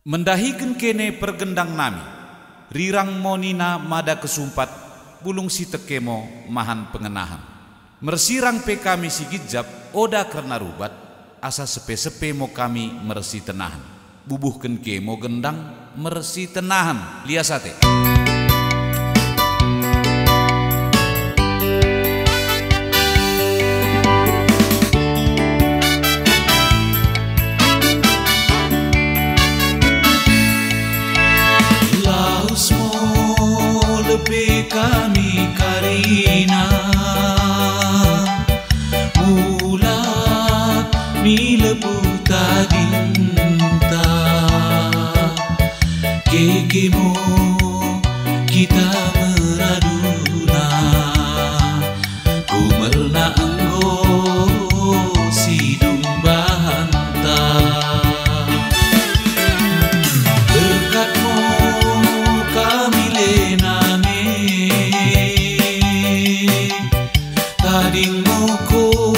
Mendahiken kene pergendang nami, rirang monina mada kesumpat, bulung si tekemo mahan pengenahan. Mersirang pe kami si gijab, oda karena rubat, asa sepe-sepe mo kami mersi tenahan. Bubuhken kemo gendang, mersi tenahan, liasate. Kami karina mulat mileputa dinta kekemo kita meraduna kumerna anggo si dumbahanta berkatmu kami lena tading moko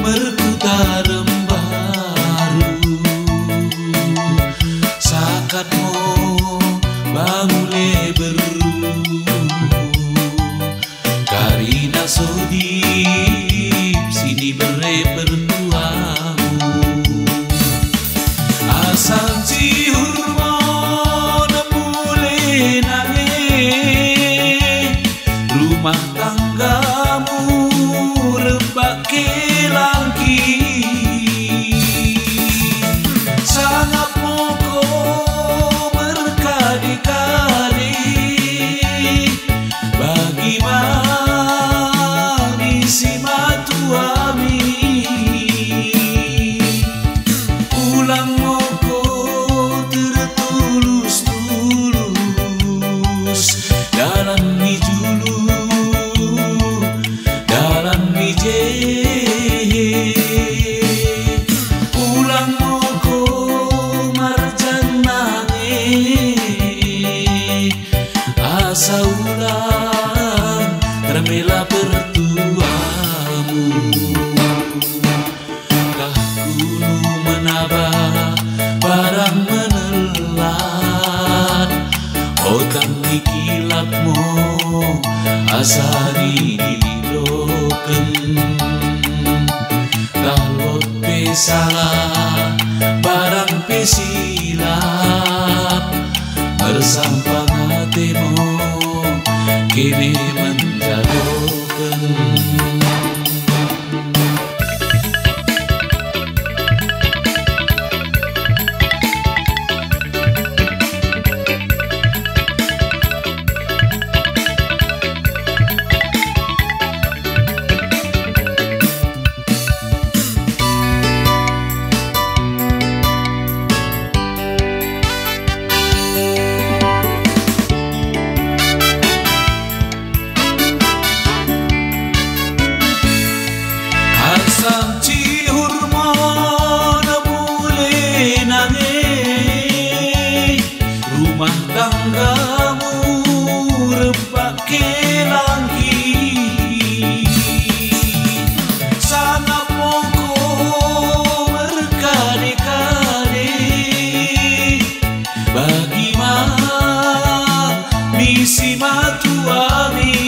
merkuta rembaru sakatmo bamule beru karina sodip sini bere pertuamu asal ciurmo nemule nange rumah tanggamu pakai langki sangat moko berkali-kali bagi si matuami pulang moko tertulus-tulus dalam mijulu pulang moko marjan nange asa ulang termela pertuamu kah kuno menabah barang menelan otang dikilapmu asa didiloken kalot pe salah barang pe silap bersampang hatimu kini menjauhkan. Rumah tanggamu repake langki sana moko berkali-kali bagaimana misi matuami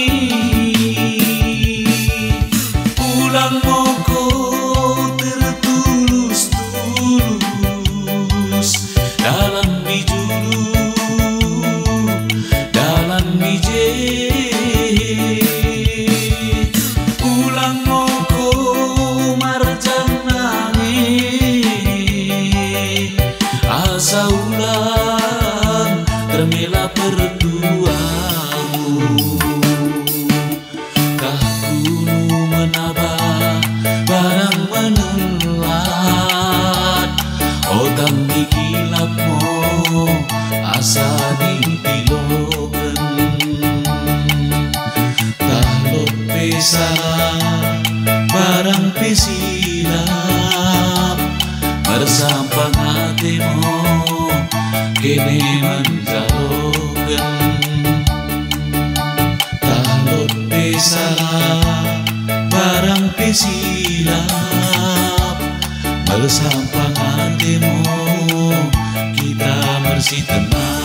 pulang moko tertulus-tulus dalam bijulu pulang moko marjan nange asa ulang termela pertuamu kah kuno menabah barang menelat otang dikilapmu asa didiloken salah barang pesilap bersampang hatimu kini menjauhkan talot pesalah barang pesilap bersampang hatimu kita si tenahan.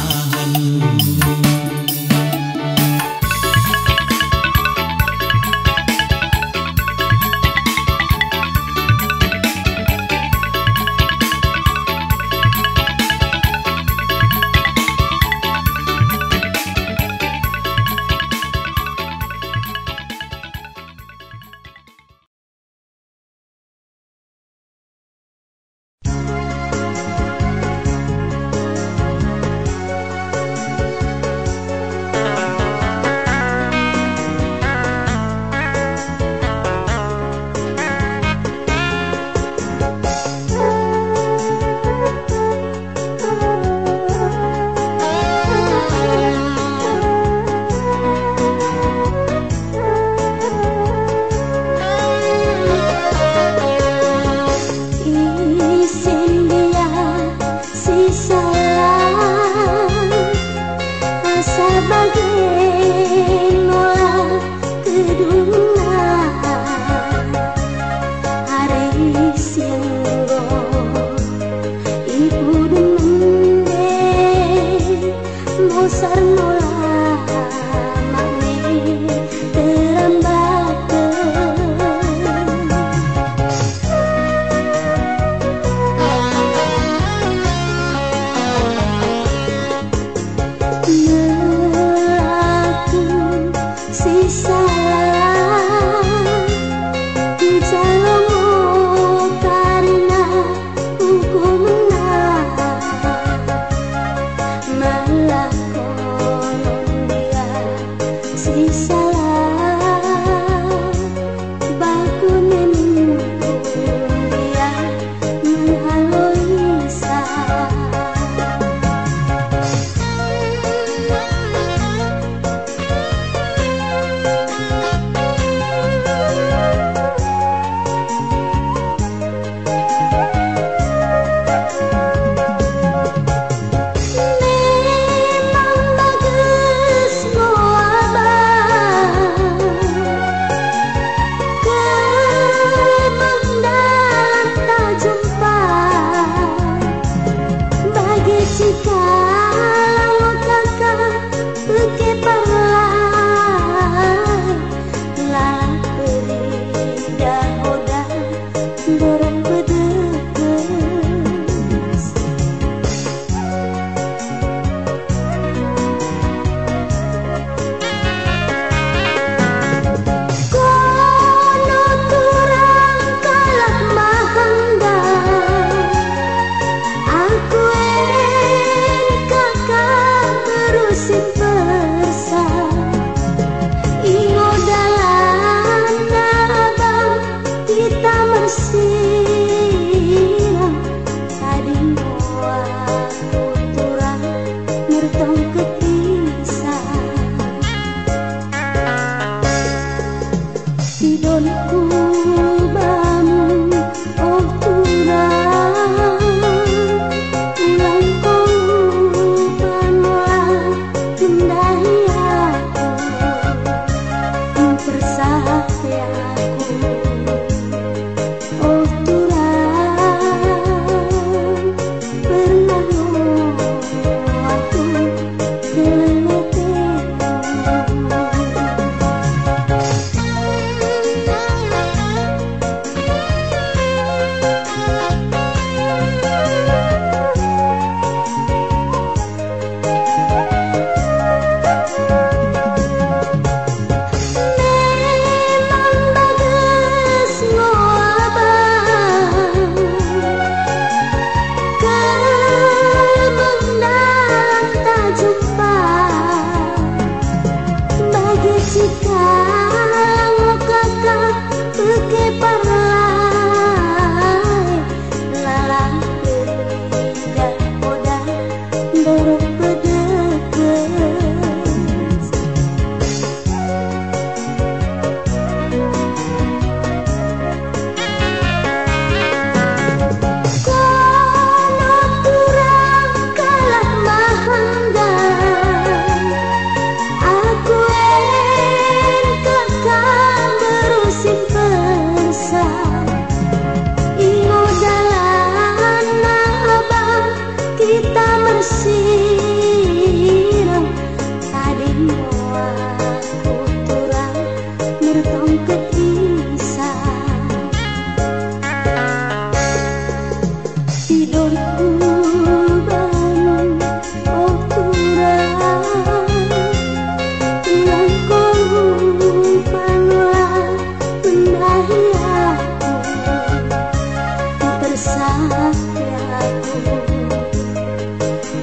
kita bersih.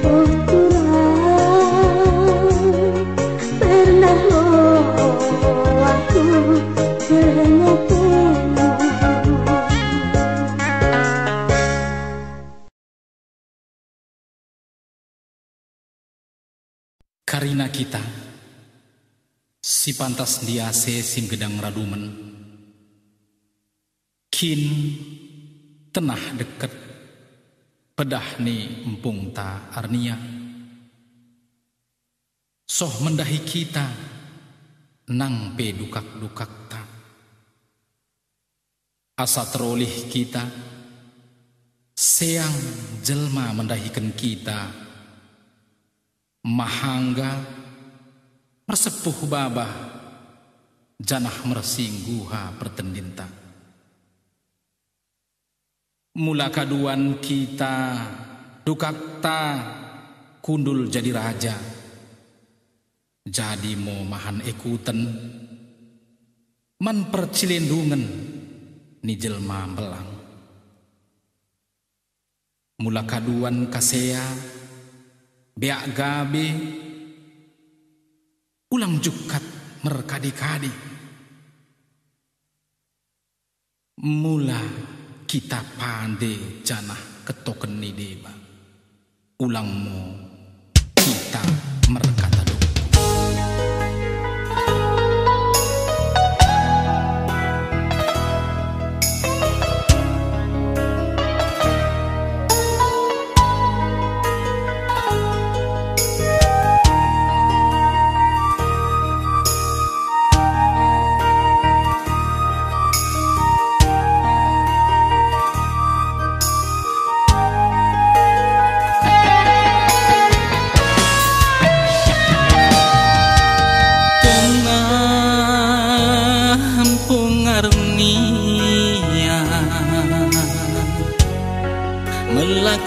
Oh Tuhan, pernah lo aku berhenti. Karina kita si pantas diase sim gedang radumen kin tenah deket pedah ni empung ta arnia soh mendahi kita nang pe dukak-dukak ta asa terolih kita seang jelma mendahikan kita mahangga mersepuh babah janah mersingguha pertendinta mula kaduan kita dukakta kundul jadi raja jadi mo mahan ekuten man percilendungan ni jelma belang mula kaduan kasea beak gabe ulang jukat merkadi-kadi mula kita pande janah ketoken ni deba ulangmu kita merkata do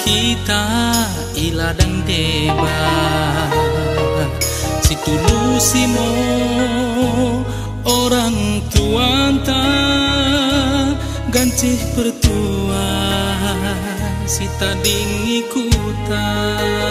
kita iladang deba si tulusimo orang tuanta gancih pertua si tading ikutan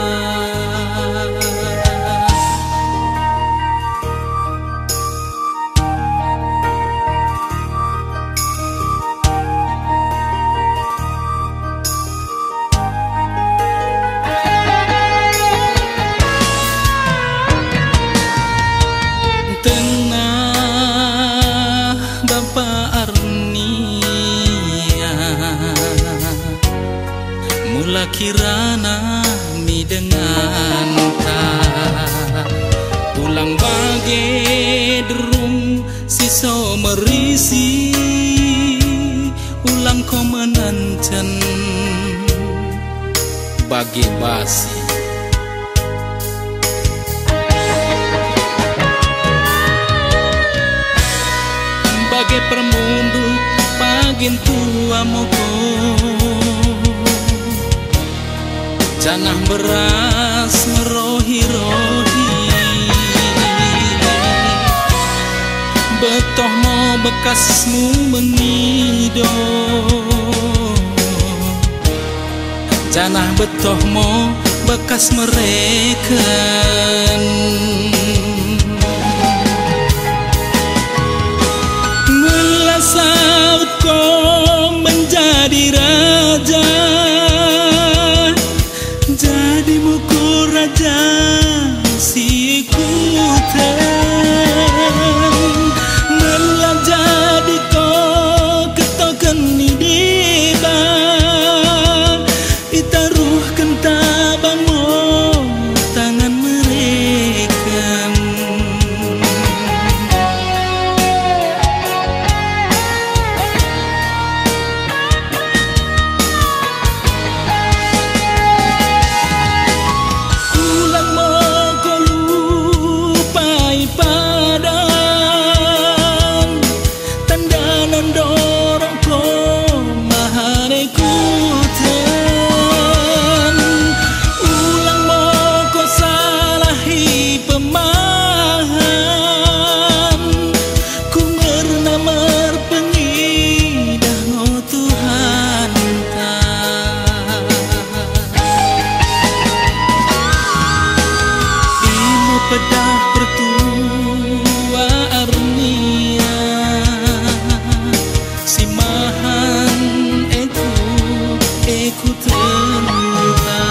kirana mi dengan ta ulang bage derum siso merisi ulang komenancen bage basi bage permunduk pagin tua moko janah beras merohi-rohi betoh mo bekasmu menido janah betoh mo bekas mereken melasaut kau menjadi raja jadi muku raja si ikutan melah jadi kau ketoken ni deba itaruh kentabang mo tangan mereka bedah pertua arnia si mahan eku terluka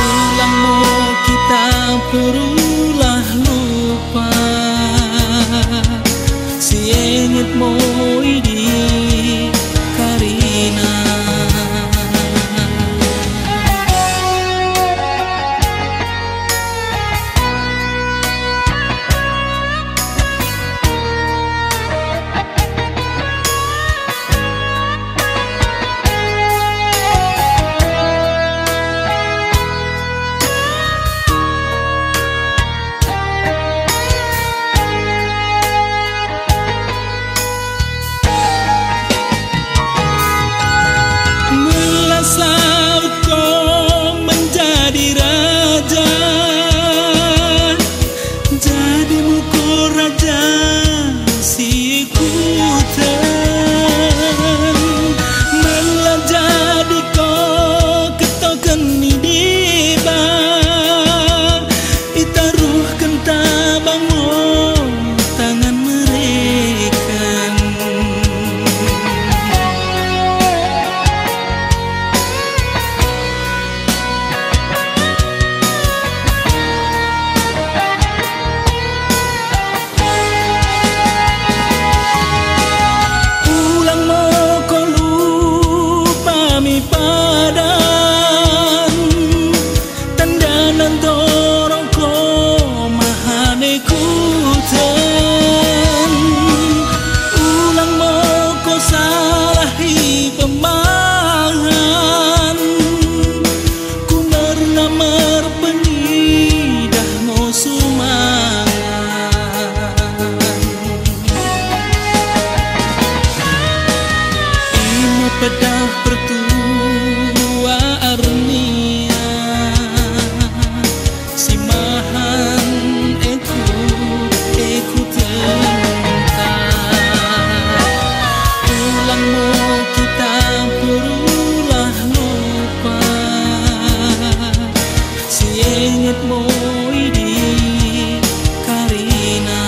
ulang mo kita perulah lupa si inget mo idi karina bedah pertua arnia si mahan eku terluka ulang mo kita perulah lupa si inget mo idi karina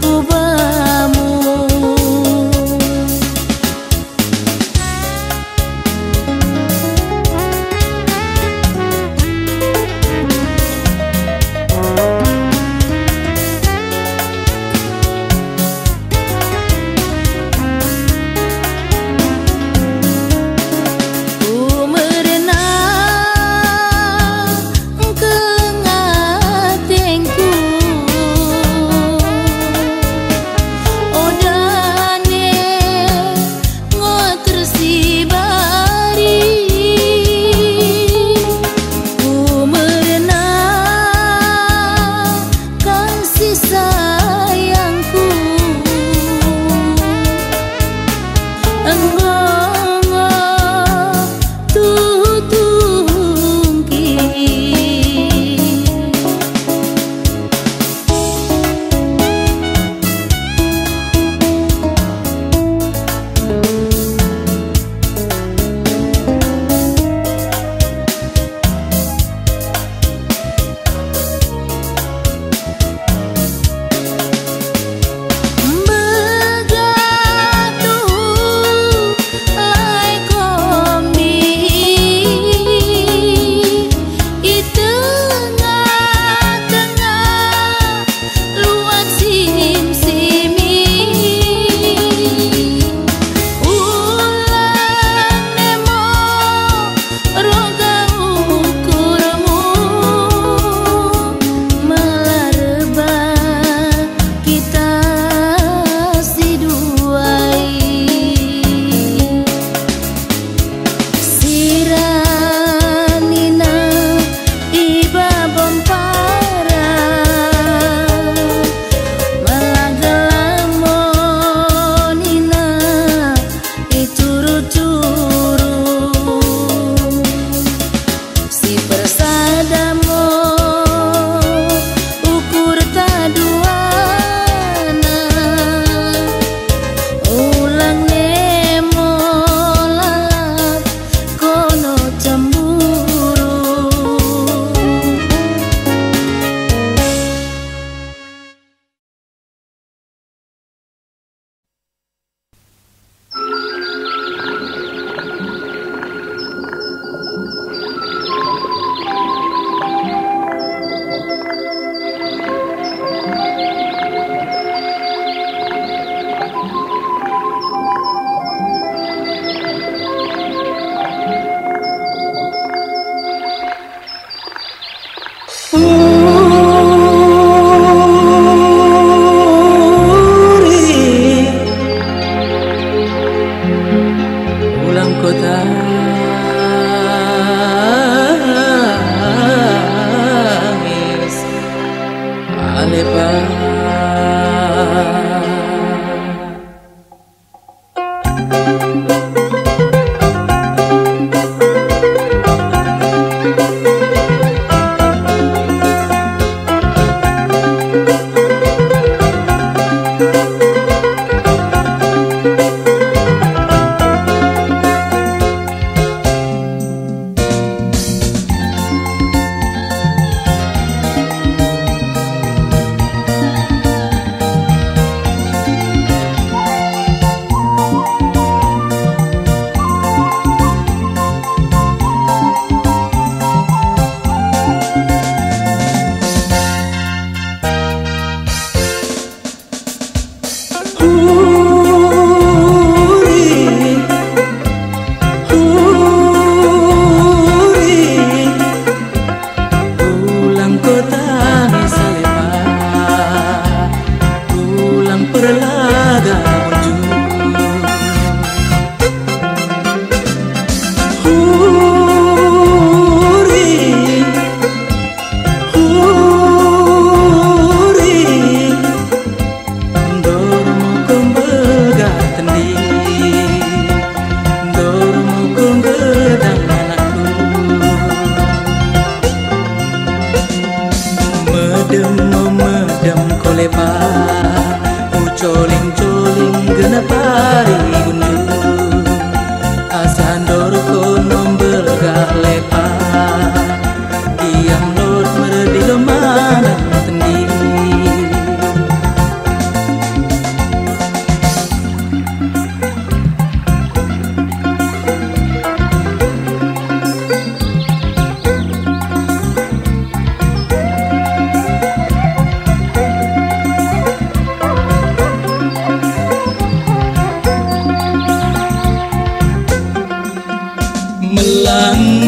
pubamu.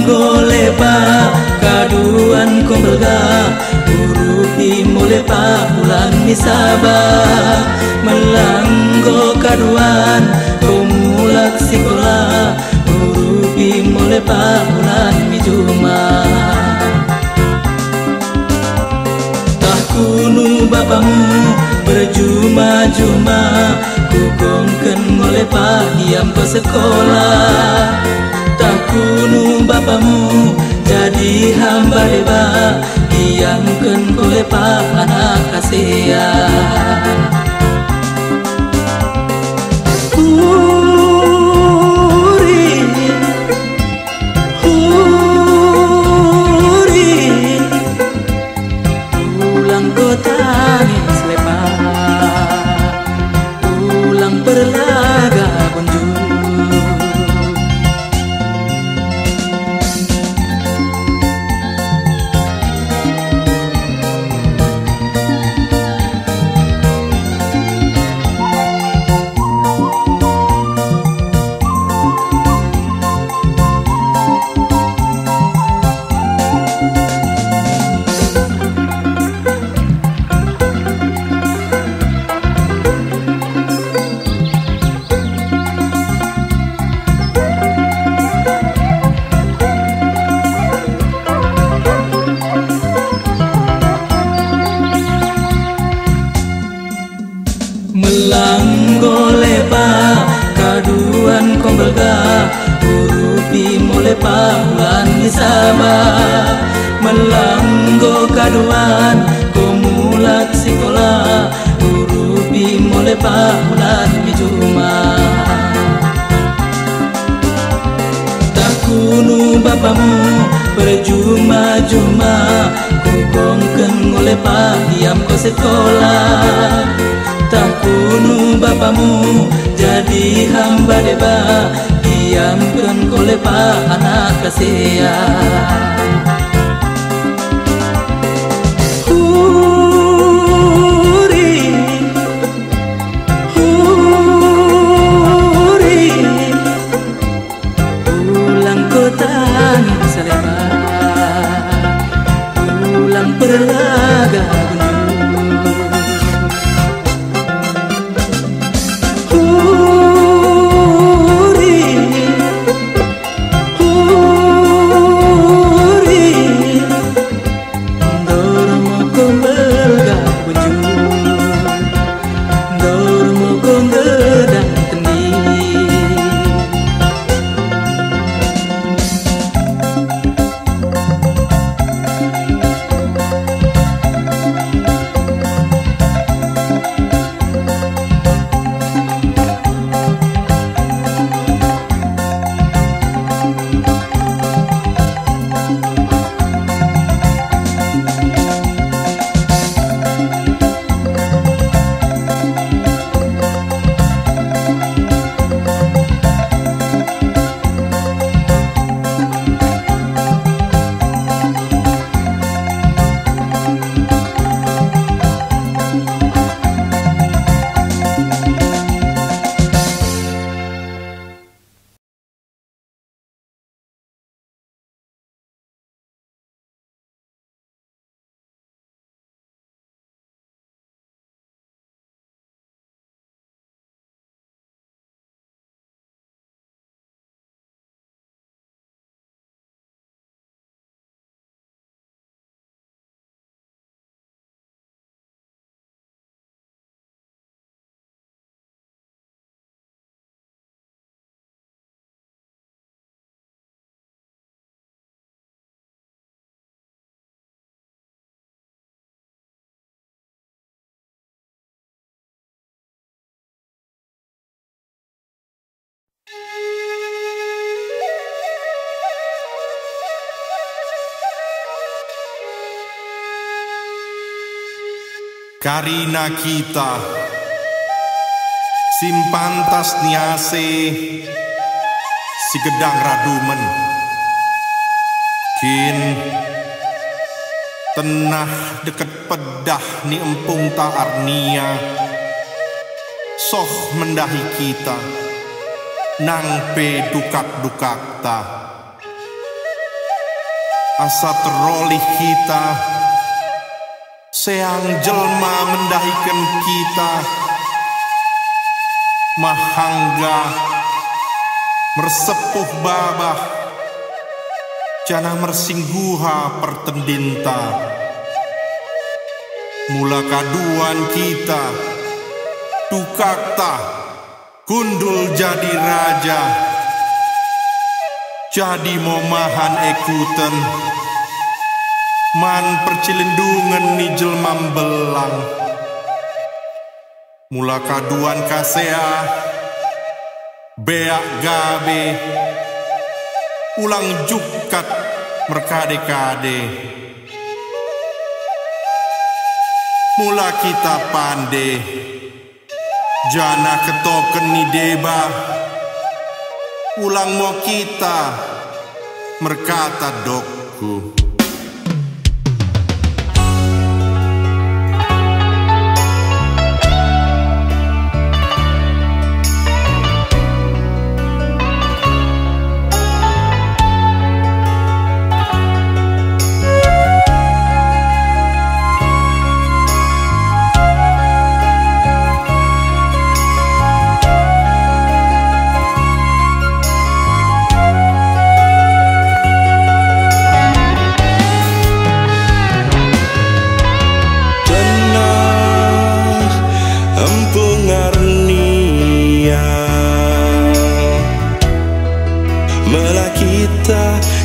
Melanggole pa kaduan kombelga urupi mole pa ulan misaba melanggo kaduan komulak sikola urupi mole pa ulan mijuma tah kunu bapamu berjuma-juma kukongken mole pa diam ke sekolah tak kunu bapamu jadi hamba deba diamkan oleh pak anak kasia pulang kota ngis lepas pulang berlaga bonjol melanggole pa kaduan kombelga urupi mole pa ulan misaba melanggo kaduan komulak sikola urupi mole pa ulan mijuma tak kunu bapamu berjuma-juma kukongken mole pa diam ke sekolah tak kunu bapamu jadi hamba deba diamkan oleh pak anak kasia pulang kota salepa pulang berlaga Karina kita simpantas niase si gedang radumen kin tenah deket pedah ni empung ta arnia soh mendahi kita nang pe dukak-dukak ta asa terolih kita seang jelma mendahikan kita mahangga mersepuh babah jana mersingguha pertendinta mula kaduan kita tukakta gundul jadi raja jadi momahan ekuten man percilindungan ni jelma belang mula kaduan kasea beak gabe ulang jukat merkade-kade mula kita pande jana ketoken ni deba ulang mau kita merkata dokku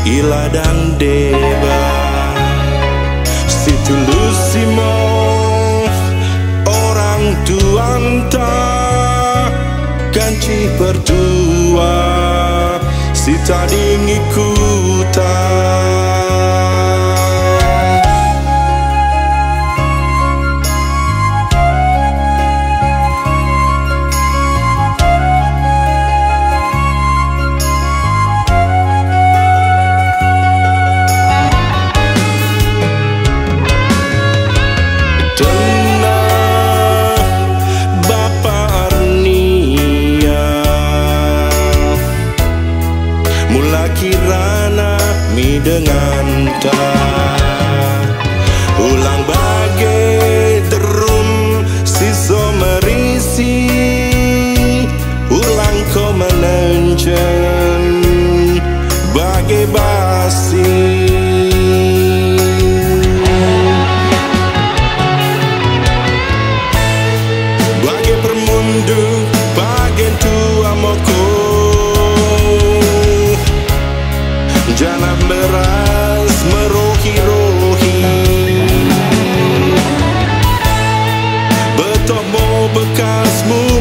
iladang deba situlusimo orang tuanta ganci berdua si tading ikutan kirana mi dengan ta ulang bagai derum siso merisi ulang kau menenjen bagai basi bagai permundu bagai tua moko jangan beras merohi-rohi betok mau bekasmu